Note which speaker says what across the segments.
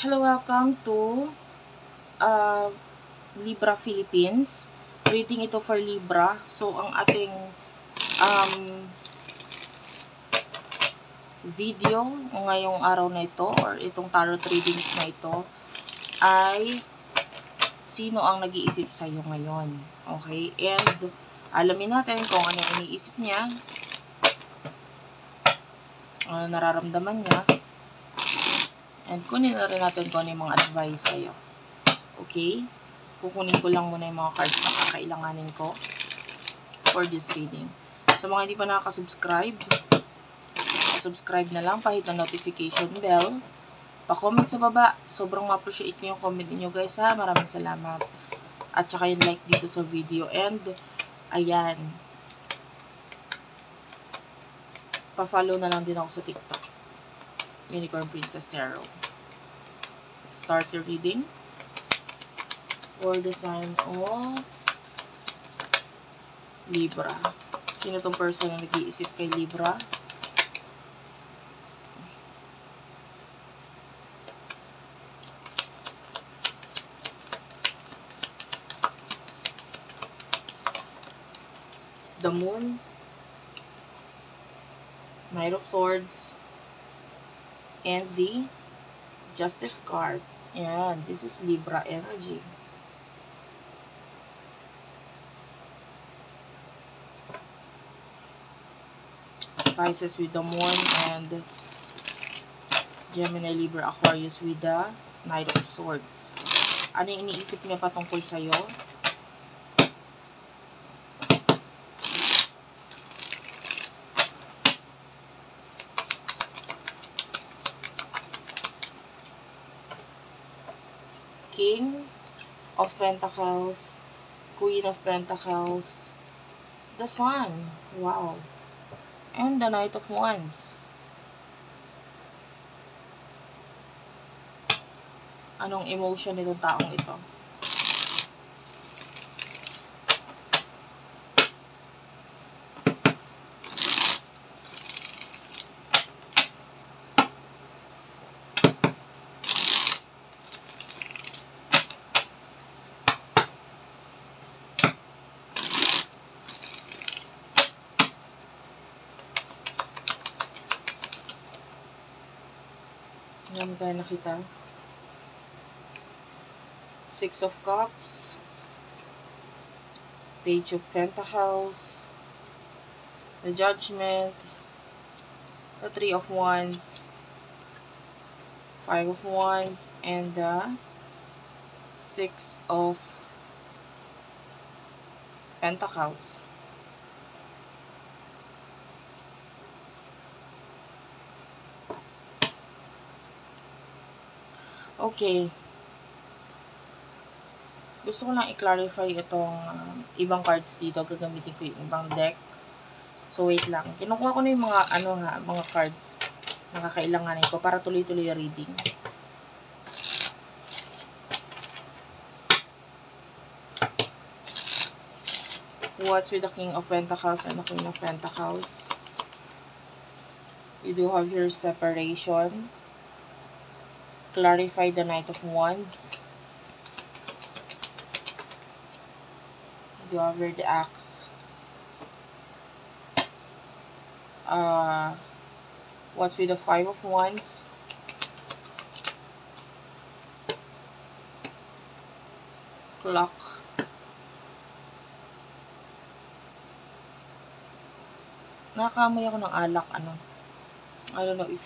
Speaker 1: Hello, welcome to uh, Libra Philippines. Reading ito for Libra. So, ang ating video ngayong araw na ito or itong tarot readings na ito ay sino ang nag-iisip sa iyo ngayon. Okay? And alamin natin kung ano yung iniisip niya, ano nararamdaman niya, and kunin na rin natin kung ano yung mga advice sa iyo. Okay? Kukunin ko lang muna yung mga cards na kakailanganin ko for this reading. Sa mga hindi pa nakaka-subscribe, subscribe na lang, pahit na notification bell, pa-comment sa baba. Sobrang ma-appreciate ko yung comment niyo guys ha. Maraming salamat. At saka yung like dito sa video. And, ayan. Pa-follow na lang din ako sa TikTok. Unicorn Princess Tarot. Start your reading. For the signs of Libra. Sino tong person na nag-iisip kay Libra? The Moon, Knight of Swords, and the Justice card. Yan, this is Libra energy. Pisces with the Moon, and Gemini, Libra, Aquarius with the Knight of Swords. Ano yung iniisip niya patungkol sa'yo? King of Pentacles, Queen of Pentacles, the Sun, wow, and the Knight of Wands. Anong emotion nitong taong ito? Yan tayo nakita. Six of Cups, Page of Pentacles, the Judgment, the Three of Wands, Five of Wands, and the Six of Pentacles. Okay. Gusto ko lang i-clarify itong ibang cards dito. Gagamitin ko yung ibang deck. So, wait lang. Kinukuha ko na yung mga, mga cards na kakailanganin ko para tuloy-tuloy yung reading. What's with the King of Pentacles and the Queen of Pentacles? You do have your separation. Clarify the Knight of Wands. You have your the Axe. What's with the Five of Wands? Clock. Nakakamoy ako ng alak, I don't know if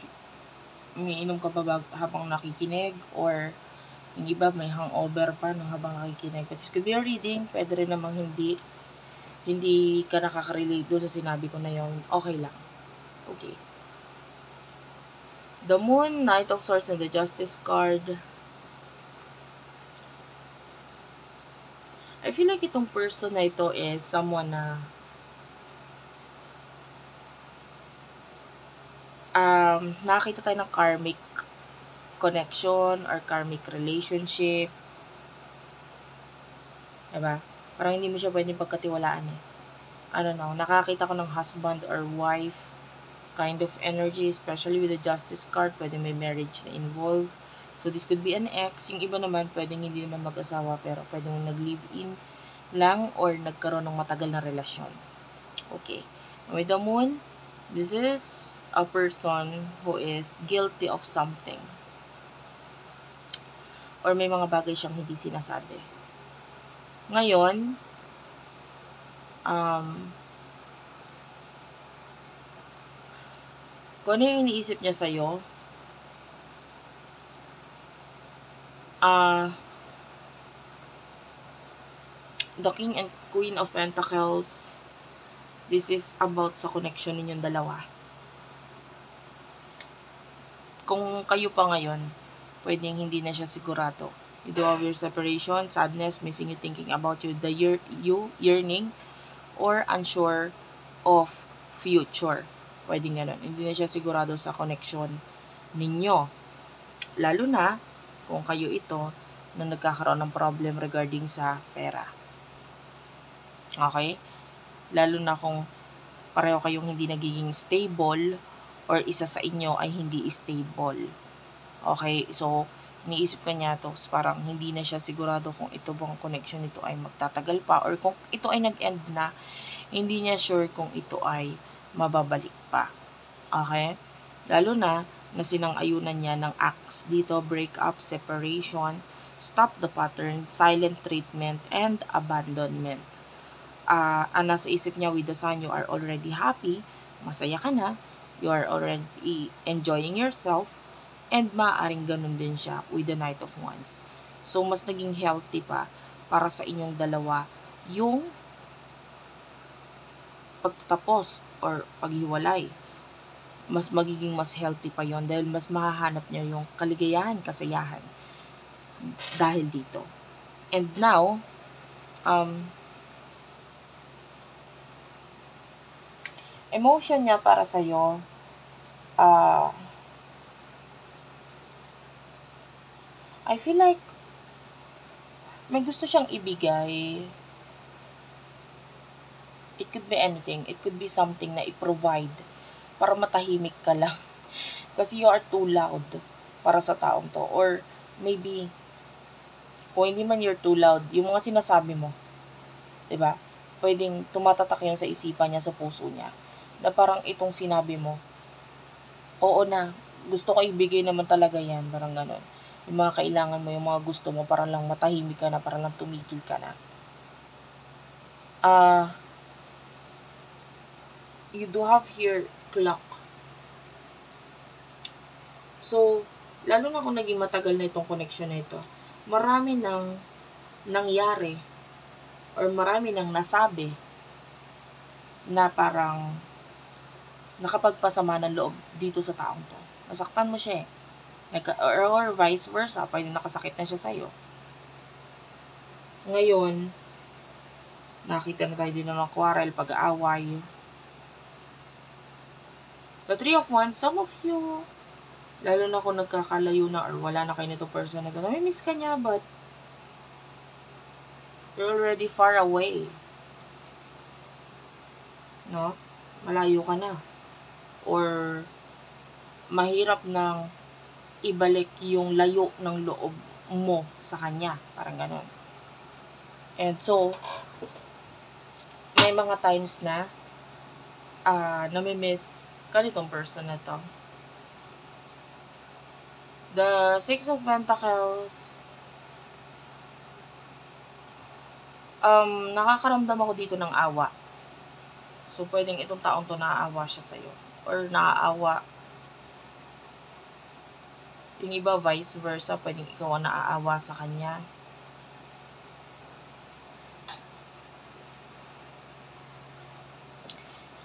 Speaker 1: umiinom ka ba habang nakikinig, or yung iba may hangover pa habang nakikinig. But this could be a reading. Pwede rin namang hindi ka nakaka-relate doon sa sinabi ko na yun. Okay lang. Okay. The Moon, Knight of Swords, and the Justice card. I feel like itong person na ito is someone na nakakita tayo ng karmic connection or karmic relationship. Diba? Parang hindi mo siya pwedeng pagkatiwalaan eh. I don't know. Nakakita ko ng husband or wife kind of energy, especially with the Justice card. Pwede may marriage na involved. So, this could be an ex. Yung iba naman, pwedeng hindi naman mag-asawa, pero pwedeng nag-live-in lang or nagkaroon ng matagal na relasyon. Okay. With the moon, this is a person who is guilty of something. Or may mga bagay siyang hindi sinasabi. Ngayon, kung ano yung iniisip niya sa'yo, the King and Queen of Pentacles, this is about sa connection ninyong dalawa. Kung kayo pa ngayon, pwedeng hindi na siya sigurado. You do have your separation, sadness, missing you, thinking about you, yearning, or unsure of future. Pwedeng ganun. Hindi na siya sigurado sa connection ninyo. Lalo na, kung kayo ito, na nagkakaroon ng problem regarding sa pera. Okay? Lalo na kung pareho kayong hindi nagiging stable or isa sa inyo ay hindi stable. Okay? So, iniisip ka niya to, parang hindi na siya sigurado kung ito bang connection nito ay magtatagal pa or kung ito ay nag-end na, hindi niya sure kung ito ay mababalik pa. Okay? Lalo na sinang-ayunan niya ng acts dito, breakup, separation, stop the pattern, silent treatment, and abandonment. Nasa isip niya with the sun, you are already happy, masaya ka na, you are already enjoying yourself, and maaaring ganun din siya with the Knight of Wands. So, mas naging healthy pa para sa inyong dalawa yung pagtatapos or paghiwalay. Mas magiging mas healthy pa yon dahil mas mahahanap niya yung kaligayahan, kasayahan dahil dito. And now, emotion niya para sa'yo, I feel like may gusto siyang ibigay. It could be anything. It could be something na i-provide para matahimik ka lang. Kasi you are too loud para sa taong to. Or maybe, kung hindi man you're too loud, yung mga sinasabi mo, diba? Pwedeng tumatatak yan sa isipan niya, sa puso niya. Na parang itong sinabi mo, oo na, gusto ko ibigay naman talaga yan. Parang ganon. Yung mga kailangan mo, yung mga gusto mo, para lang matahimik ka na, para lang tumigil ka na. You do have here clock. So, lalo na kung naging matagal na itong connection na ito, marami nang nangyari or marami nang nasabi na parang nakapagpasama ng loob dito sa taong to. Nasaktan mo siya or vice versa, pwede nakasakit na siya sa'yo. Ngayon, nakita na tayo din ng quarrel, pag-aaway. The Three of Wands, some of you, lalo na kung nagkakalayo na or wala na kayo nito person na ito, namimiss ka niya, but you're already far away. No? Malayo ka na. Or mahirap nang ibalik yung layo ng loob mo sa kanya. Parang ganon. And so, may mga times na namimiss ka nitong person na to. The Six of Pentacles, nakakaramdam ako dito ng awa. So, pwedeng itong taong to naaawa siya sa'yo. Or naaawa. Yung iba, vice versa, pwedeng ikaw ang naaawa sa kanya.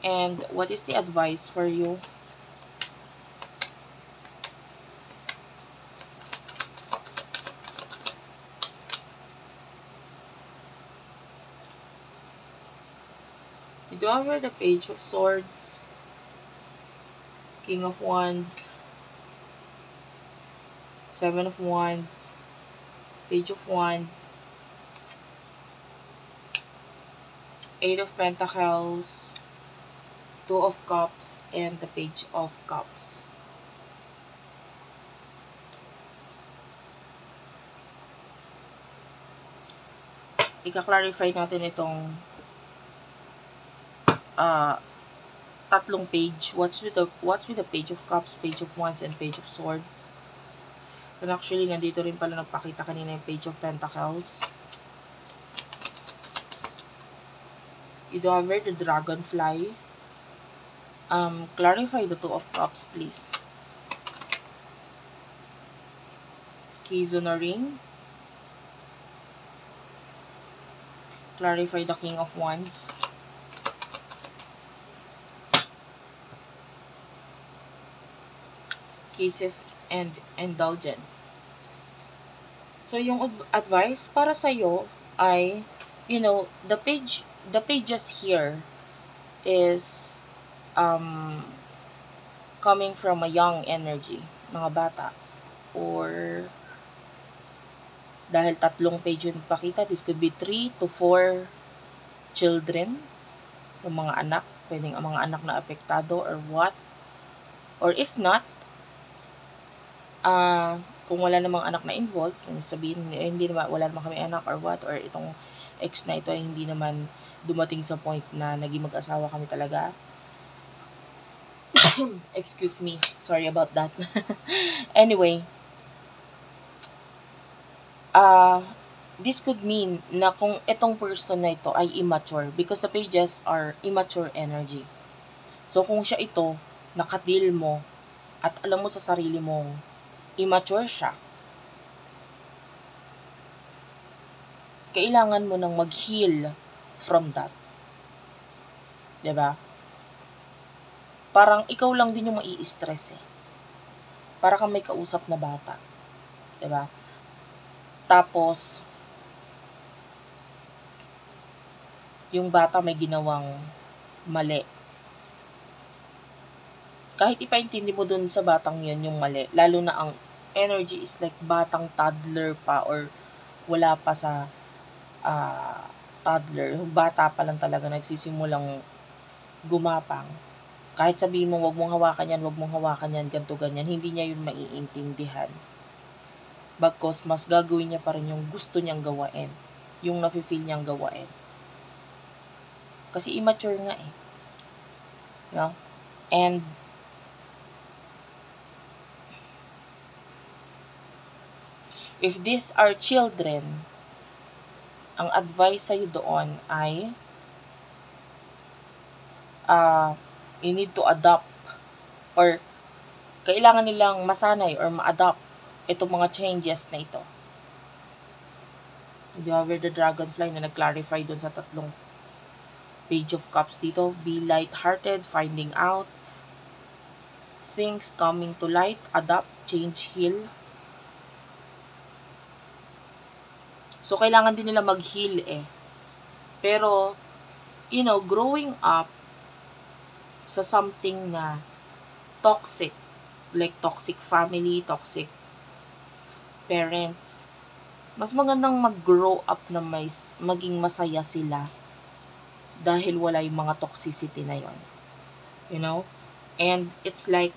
Speaker 1: And what is the advice for you? You do have the Page of Swords, King of Wands, Seven of Wands, Page of Wands, Eight of Pentacles, Two of Cups, and the Page of Cups. ika-clarify natin itong tatlong page. What's with the Page of Cups, Page of Wands, and Page of Swords? And actually, nandito rin pala nagpakita kanina yung Page of Pentacles. You do have the Dragonfly. Clarify the Two of Cups, please. Keys on a Ring. Clarify the King of Wands. Kisses and Indulgence. So, yung advice para sa'yo ay, you know, the pages here is coming from a young energy, mga bata. Or, dahil tatlong page yung pakita, this could be 3 to 4 children, yung mga anak, pwedeng ang mga anak na apektado or what. Or if not, kung wala namang anak na involved, kung sabihin, hindi naman, wala naman kami anak or what, or itong ex na ito ay hindi naman dumating sa point na naging mag-asawa kami talaga. Excuse me, sorry about that. Anyway, this could mean na kung itong person na ito ay immature because the pages are immature energy. So, kung siya ito, nakadeal mo at alam mo sa sarili mo, immature siya, kailangan mo nang mag-heal from that. Diba? Parang ikaw lang din yung mai-stress eh. Para kang may kausap na bata. Diba? Tapos, yung bata may ginawang mali. Kahit ipaintindi mo dun sa batang yun yung mali, lalo na ang energy is like batang toddler pa or wala pa sa toddler. Yung bata pa lang talaga nagsisimulang gumapang. Kahit sabihin mo, wag mong hawakan yan, ganto ganyan, hindi niya yun maiintindihan. Bagkos, mas gagawin niya pa rin yung gusto niyang gawain. Yung nafe-feel niyang gawain. Kasi immature nga eh. No? And, if these are children, ang advice sa'yo doon ay, you need to adopt or kailangan nilang masanay or ma-adopt itong mga changes na ito. You have the Dragonfly na nag-clarify doon sa tatlong Page of Cups dito. Be light-hearted, finding out things coming to light, adapt, change, heal. So, kailangan din nila mag-heal eh. Pero, you know, growing up sa something na toxic, like toxic family, toxic parents, mas magandang mag-grow up na maging masaya sila dahil wala yung mga toxicity na yon. You know? And it's like,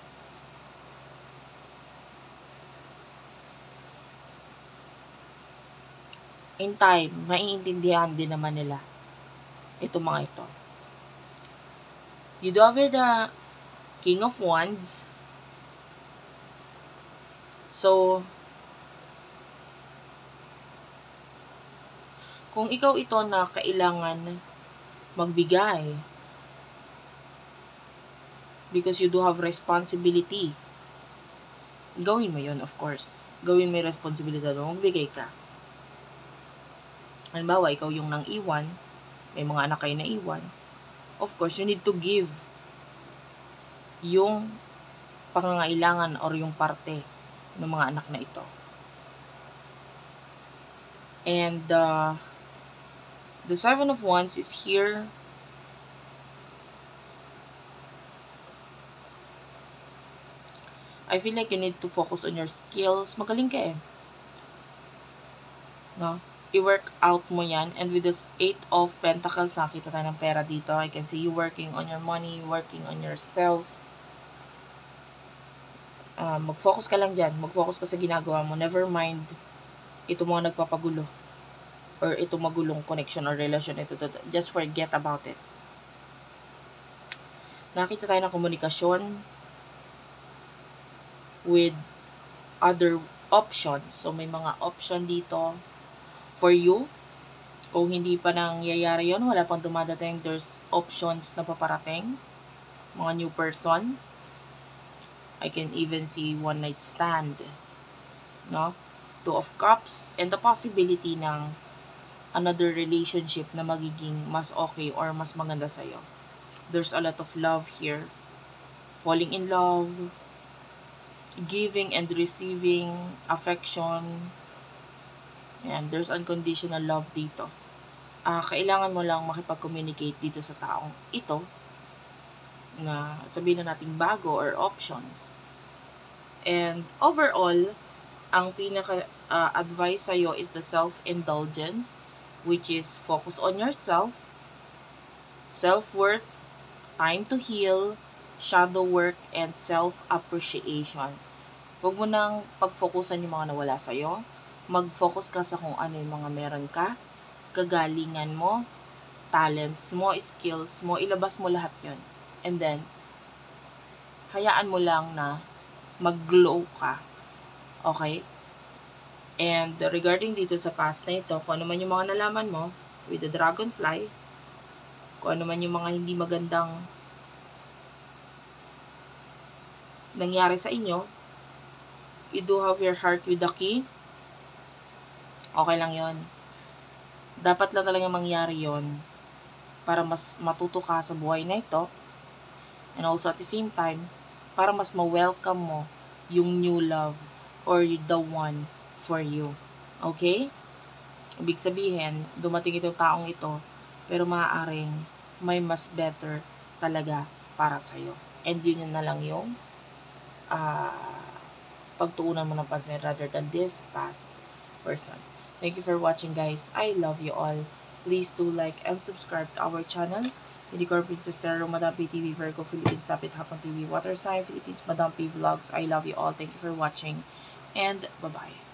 Speaker 1: in time, maiintindihan din naman nila ito mga ito. You do have the King of Wands. So, kung ikaw ito na kailangan magbigay, because you do have responsibility, gawin mo yun, of course. Gawin mo yung responsibility mo, magbigay ka. Halimbawa, ikaw yung nang iwan, may mga anak kayo na iwan, of course, you need to give yung pangangailangan or yung parte ng mga anak na ito. And the Seven of Wands is here. I feel like you need to focus on your skills. Magaling ka eh. No? I-work out mo yan. And with this 8 of Pentacles, nakita tayo ng pera dito. I can see you working on your money, working on yourself. Mag-focus ka lang dyan. Mag-focus ka sa ginagawa mo. Never mind ito mga nagpapagulo. or ito magulong connection or relasyon, ito, just forget about it. Nakita tayo ng komunikasyon with other options. So, may mga option dito for you. Kung hindi pa nangyayari yun, wala pang dumadating, there's options na paparating. Mga new person. I can even see one night stand. No? Two of Cups. And the possibility ng another relationship na magiging mas okay or mas maganda sa'yo. There's a lot of love here. Falling in love. Giving and receiving affection. And there's unconditional love dito. Kailangan mo lang makipag-communicate dito sa taong ito na sabihin na nating bago or options. And overall, ang pinaka-advice sa'yo is the self-indulgence, which is focus on yourself, self-worth, time to heal, shadow work, and self-appreciation. Huwag mo nang pag-focusan yung mga nawala sa'yo. Mag-focus ka sa kung ano yung mga meron ka, kagalingan mo, talents mo, skills mo, ilabas mo lahat yun. And then, hayaan mo lang na mag-glow ka. Okay? And regarding dito sa past na ito, kung ano man yung mga nalaman mo with the dragonfly, kung ano man yung mga hindi magandang nangyari sa inyo, you do have your heart with the key, okay lang yon. Dapat lang talaga mangyari yon para mas matuto ka sa buhay na ito, and also at the same time, para mas ma-welcome mo yung new love or the one for you. Okay? Ibig sabihin, dumating itong taong ito, pero maaaring may mas better talaga para sa'yo. And yun na lang yung pagtuunan mo ng pansin rather than this past person. Thank you for watching, guys. I love you all. Please do like and subscribe to our channel. Unicorn Princess Tarot, Madam P TV, Virgo Philippines, Tapit Hapon TV, Water Sign Philippines, Madam P Vlogs. I love you all. Thank you for watching. And bye-bye.